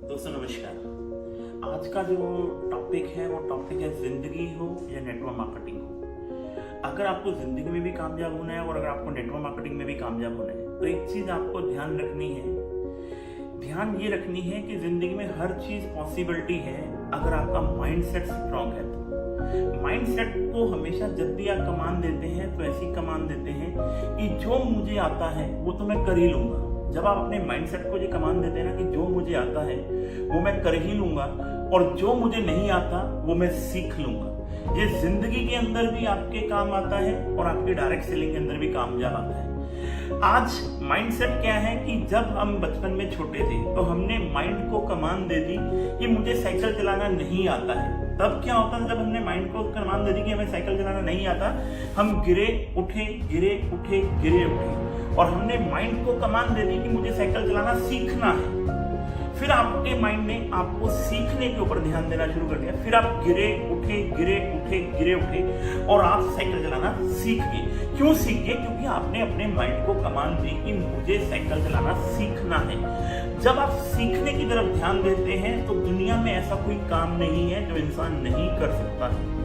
दोस्तों नमस्कार। आज का जो टॉपिक है वो टॉपिक है जिंदगी हो या नेटवर्क मार्केटिंग हो। अगर आपको जिंदगी में भी कामयाब होना है और अगर आपको नेटवर्क मार्केटिंग में भी कामयाब होना है तो एक चीज आपको ध्यान रखनी है। ध्यान ये रखनी है कि जिंदगी में हर चीज पॉसिबिलिटी है अगर आपका माइंडसेट स्ट्रांग है तो। माइंडसेट को हमेशा जब भी आप कमान देते हैं तो ऐसी कमान देते हैं कि जो मुझे आता है वो तो मैं कर ही लूंगा। जब आप अपने माइंडसेट को ये कमान देते हैं ना कि जो मुझे आता है वो मैं कर ही लूंगा और जो मुझे नहीं आता वो मैं सीख लूंगा, ये जिंदगी के अंदर भी आपके काम आता है और आपके डायरेक्ट सेलिंग के अंदर भी कामयाब आता है। आज माइंडसेट क्या है कि जब हम बचपन में छोटे थे तो हमने माइंड को कमान दे दी कि मुझे साइकिल चलाना नहीं आता है। तब क्या होता था, जब हमने माइंड को कमान दे दी कि हमें साइकिल चलाना नहीं आता, हम गिरे उठे गिरे उठे गिरे उठे और हमने माइंड को कमान दे दी कि मुझे साइकिल चलाना सीखना है। फिर आपके माइंड ने आपको सीखने के ऊपर ध्यान देना शुरू कर दिया। फिर आप गिरे उठे गिरे उठे गिरे उठे और आप साइकिल चलाना सीख गए। क्यों सीख गए? क्योंकि आपने अपने माइंड को कमान दी कि मुझे साइकिल चलाना सीखना है। जब आप सीखने की तरफ ध्यान देते हैं तो दुनिया में ऐसा कोई काम नहीं है जो इंसान नहीं कर सकता है।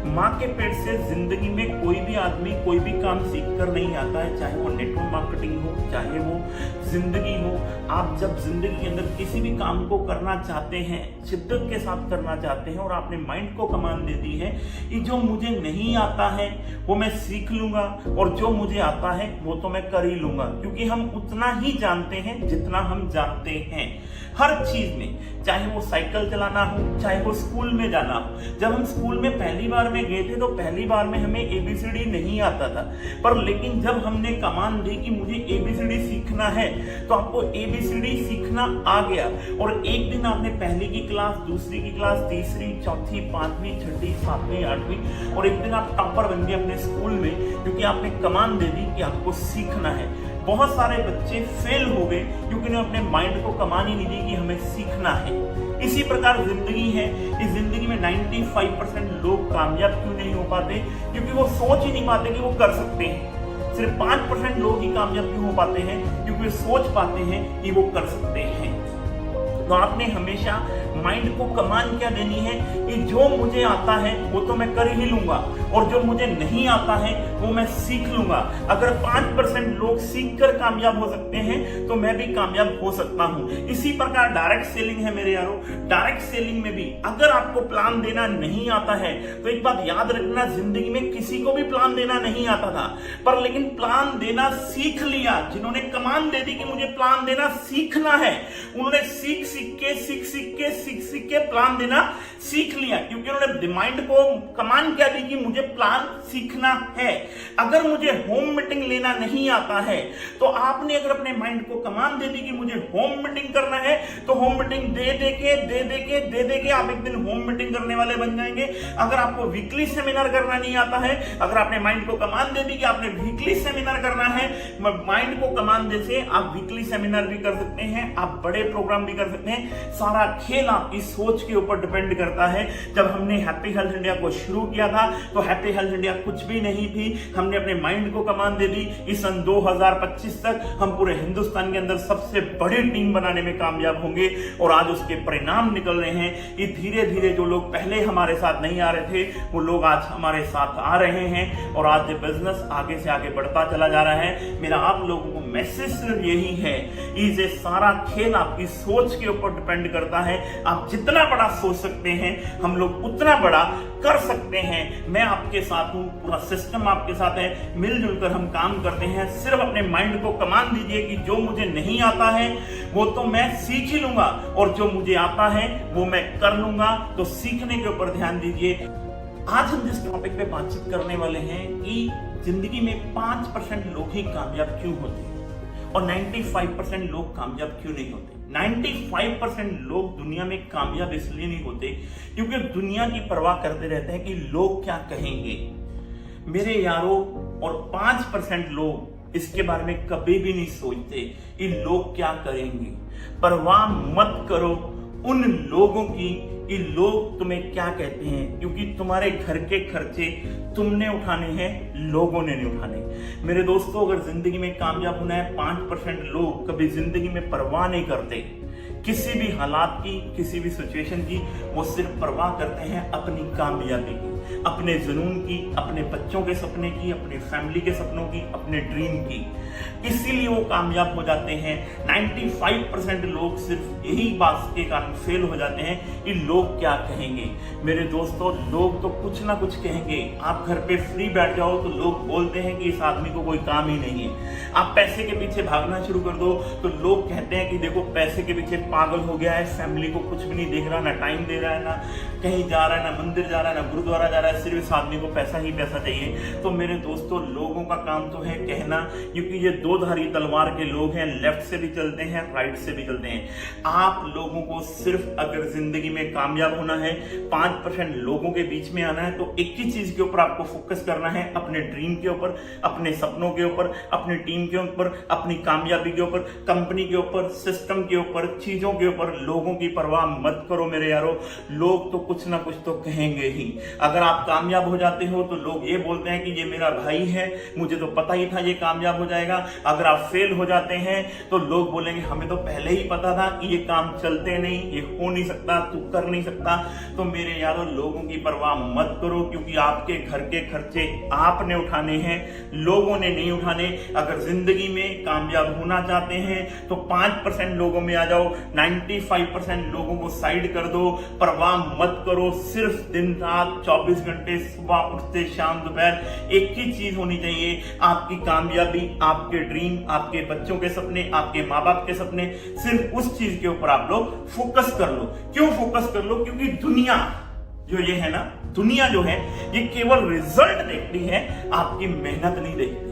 माँ के पेट से जिंदगी में कोई भी आदमी कोई भी काम सीख कर नहीं आता है, चाहे वो नेटवर्क मार्केटिंग हो, चाहे वो जिंदगी हो। आप जब जिंदगी के अंदर किसी भी काम को करना चाहते हैं, शिद्दत के साथ करना चाहते हैं और आपने माइंड को कमान दे दी है कि जो मुझे नहीं आता है वो मैं सीख लूंगा और जो मुझे आता है वो तो मैं कर ही लूंगा, क्योंकि हम उतना ही जानते हैं जितना हम जानते हैं हर चीज में। चाहे वो साइकिल चलाना हो, चाहे वो स्कूल में जाना हो। जब हम स्कूल में पहली बार में गए थे तो पहली बार में हमें एबीसीडी नहीं आता था, पर लेकिन जब हमने कमान दी कि मुझे एबीसीडी सीखना है तो आपको एबीसीडी सीखना आ गया। और एक दिन आपने पहली की क्लास, दूसरी की क्लास, तीसरी, चौथी, पांचवी, छठी, सातवीं, आठवीं और एक दिन आप टॉपर बन गए अपने स्कूल में, क्योंकि आपने कमान दे दी कि आपको सीखना है। बहुत सारे बच्चे फेल हो गए क्योंकि उन्होंने अपने माइंड को कमान ही नहीं दी कि हमें सीखना है। इसी प्रकार जिंदगी है। इस जिंदगी में 95% लोग कामयाब क्यों नहीं हो पाते? क्योंकि वो सोच ही नहीं पाते कि वो कर सकते हैं। सिर्फ 5% लोग ही कामयाब क्यों हो पाते हैं? क्योंकि वे सोच पाते हैं कि वो कर सकते हैं। तो आपने हमेशा माइंड को कमान क्या देनी है कि जो मुझे आता है वो तो मैं कर ही लूंगा और जो मुझे नहीं आता है वो मैं सीख लूंगा। अगर 5% लोग सीख कर कामयाब हो सकते हैं तो मैं भी कामयाब हो सकता हूं। इसी प्रकार डायरेक्ट सेलिंग है मेरे यारों। डायरेक्ट सेलिंग में भी अगर आपको प्लान देना नहीं आता है तो एक बात याद रखना, जिंदगी में किसी को भी प्लान देना नहीं आता था, पर लेकिन प्लान देना सीख लिया। जिन्होंने कमान दे दी कि मुझे प्लान देना सीखना है, उन्होंने सीख के प्लान देना सीख लिया, क्योंकि उन्होंने माइंड को कमान क्या दी कि मुझे प्लान सीखना है। अगर मुझे होम मीटिंग लेना नहीं आता है तो आपने अगर अपने माइंड को कमान दे दी कि मुझे होम मीटिंग करना है तो होम मीटिंग दे दे के आप एक दिन होम मीटिंग करने वाले बन जाएंगे। अगर आपको वीकली सेमिनार करना नहीं आता है, अगर आपने माइंड को कमान दे दी कि आपने वीकली सेमिनार करना है, माइंड को कमान दे से आप वीकली सेमिनार भी कर सकते हैं, आप बड़े प्रोग्राम भी कर सकते हैं। सारा खेल आपकी सोच के ऊपर डिपेंड करता है। जब हमने हैप्पी हेल्थ इंडिया को शुरू किया था तो हैप्पी हेल्थ इंडिया कुछ भी नहीं थी। हमने अपने माइंड को कमान दे दी। इस सन 2025 तक हम पूरे हिंदुस्तान के अंदर सबसे बड़ी टीम बनाने में कामयाब होंगे और आज उसके परिणाम निकल रहे हैं कि धीरे धीरे जो लोग पहले हमारे साथ नहीं आ रहे थे वो लोग आज हमारे साथ आ रहे हैं और आज बिजनेस आगे से आगे बढ़ता चला जा रहा है। मेरा आप लोगों को मैसेज सिर्फ यही है कि ये सारा खेल आपकी सोच के ऊपर डिपेंड करता है। आप जितना बड़ा सोच सकते हैं हम लोग उतना बड़ा कर सकते हैं। मैं आपके साथ हूं, पूरा सिस्टम आपके साथ है, मिलजुल कर हम काम करते हैं। सिर्फ अपने माइंड को कमान दीजिए कि जो मुझे नहीं आता है वो तो मैं सीख ही लूंगा और जो मुझे आता है वो मैं कर लूंगा। तो सीखने के ऊपर ध्यान दीजिए। आज हम जिस टॉपिक पे बातचीत करने वाले हैं कि जिंदगी में 5% लोग ही कामयाब क्यों होते हैं और 95% लोग कामयाब क्यों नहीं होते। 95% लोग दुनिया में कामयाब इसलिए नहीं होते क्योंकि दुनिया की परवाह करते रहते हैं कि लोग क्या कहेंगे मेरे यारों, और 5% लोग इसके बारे में कभी भी नहीं सोचते कि लोग क्या करेंगे। परवाह मत करो उन लोगों की कि लोग तुम्हें क्या कहते हैं, क्योंकि तुम्हारे घर के खर्चे तुमने उठाने हैं, लोगों ने नहीं उठाने। मेरे दोस्तों, अगर जिंदगी में कामयाब होना है, 5% लोग कभी जिंदगी में परवाह नहीं करते किसी भी हालात की, किसी भी सिचुएशन की वो सिर्फ परवाह करते हैं अपनी कामयाबी की, अपने जुनून की, अपने बच्चों के सपने की, अपने फैमिली के सपनों की, अपने ड्रीम की। इसीलिए वो कामयाब हो जाते हैं। 95% लोग सिर्फ यही बात के कारण फेल हो जाते हैं कि लोग क्या कहेंगे। मेरे दोस्तों, लोग तो कुछ ना कुछ कहेंगे। आप घर पे फ्री बैठ जाओ तो लोग बोलते हैं कि इस आदमी को कोई काम ही नहीं है। आप पैसे के पीछे भागना शुरू कर दो तो लोग कहते हैं कि देखो पैसे के पीछे पागल हो गया है, फैमिली को कुछ भी नहीं देख रहा, ना टाइम दे रहा है, ना कहीं जा रहा है, ना मंदिर जा रहा है, ना गुरुद्वारा जा रहा है, सिर्फ इस आदमी को पैसा ही पैसा चाहिए। तो मेरे दोस्तों, लोगों का काम तो है कहना, क्योंकि ये दो धारी तलवार के लोग हैं, लेफ्ट से भी चलते हैं, राइट से भी चलते हैं। आप लोगों को सिर्फ अगर जिंदगी में कामयाब होना है, 5% लोगों के बीच में आना है, तो एक ही चीज के ऊपर आपको फोकस करना है, अपने ड्रीम के ऊपर, अपने सपनों के ऊपर, अपनी टीम के ऊपर, अपनी कामयाबी के ऊपर, कंपनी के ऊपर, सिस्टम के ऊपर, चीजों के ऊपर। लोगों की परवाह मत करो मेरे यारो, लोग तो कुछ ना कुछ तो कहेंगे ही। अगर आप कामयाब हो जाते हो तो लोग ये बोलते हैं कि ये मेरा भाई है, मुझे तो पता ही था ये कामयाब हो जाएगा। अगर आप फेल हो जाते हैं तो लोग बोलेंगे हमें तो पहले ही पता था कि ये काम चलते नहीं, ये हो नहीं सकता, तू कर नहीं सकता। तो मेरे यारो, लोगों की परवाह मत करो, क्योंकि आपके घर के खर्चे आपने उठाने हैं, लोगों ने नहीं उठाने। अगर जिंदगी में कामयाब होना चाहते हैं तो 5% लोगों में आ जाओ, 95% लोगों को साइड कर दो। परवाह मत करो, सिर्फ दिन रात 24 घंटे, सुबह उठते शाम दोपहर एक ही चीज होनी चाहिए, आपकी कामयाबी, आपके ड्रीम, आपके बच्चों के सपने, आपके माँ बाप के सपने। सिर्फ उस चीज के ऊपर आप लोग फोकस कर लो। क्यों फोकस कर लो? क्योंकि दुनिया जो ये है ना, दुनिया जो है ये केवल रिजल्ट देखती है, आपकी मेहनत नहीं देखती।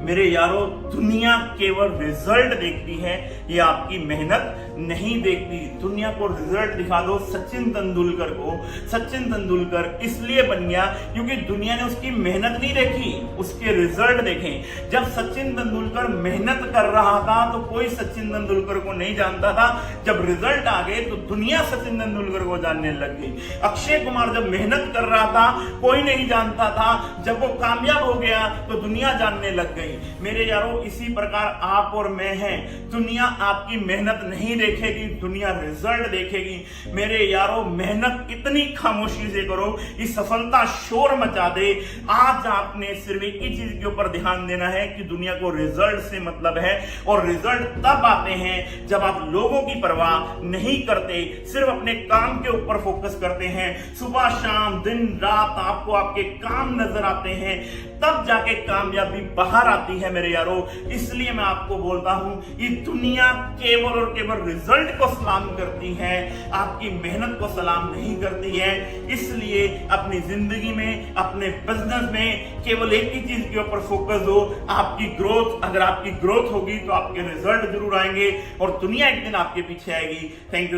मेरे यारो, दुनिया केवल रिजल्ट देखती है, ये आपकी मेहनत नहीं देखती। दुनिया को रिजल्ट दिखा दो। सचिन तेंदुलकर को सचिन तेंदुलकर इसलिए बन गया क्योंकि दुनिया ने उसकी मेहनत नहीं देखी, उसके रिजल्ट देखे। जब सचिन तेंदुलकर मेहनत कर रहा था तो कोई सचिन तेंदुलकर को नहीं जानता था। जब रिजल्ट आ गए तो दुनिया सचिन तेंदुलकर को जानने लग गई। अक्षय कुमार जब मेहनत कर रहा था कोई नहीं जानता था, जब वो कामयाब हो गया तो दुनिया जानने लग गई। मेरे यारों, इसी प्रकार आप और मैं हैं। दुनिया आपकी मेहनत नहीं देखेगी, दुनिया रिजल्ट देखेगी। मेरे यारों, मेहनत इतनी खामोशी से करो कि सफलता शोर मचा दे। आज आपने सिर्फ एक ही चीज के ऊपर ध्यान देना है कि दुनिया को रिजल्ट से मतलब है, और रिजल्ट तब आते हैं जब आप लोगों की परवाह नहीं करते, सिर्फ अपने काम के ऊपर फोकस करते हैं। सुबह शाम दिन रात आपको आपके काम नजर आते हैं, तब जाके कामयाबी बाहर आती है मेरे यारों। इसलिए मैं आपको बोलता हूं कि दुनिया केवल और केवल रिजल्ट को सलाम करती है, आपकी मेहनत को सलाम नहीं करती है। इसलिए अपनी जिंदगी में, अपने बिजनेस में केवल एक ही चीज के ऊपर फोकस हो, आपकी ग्रोथ। अगर आपकी ग्रोथ होगी तो आपके रिजल्ट जरूर आएंगे और दुनिया एक दिन आपके पीछे आएगी। Thank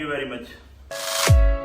you very much.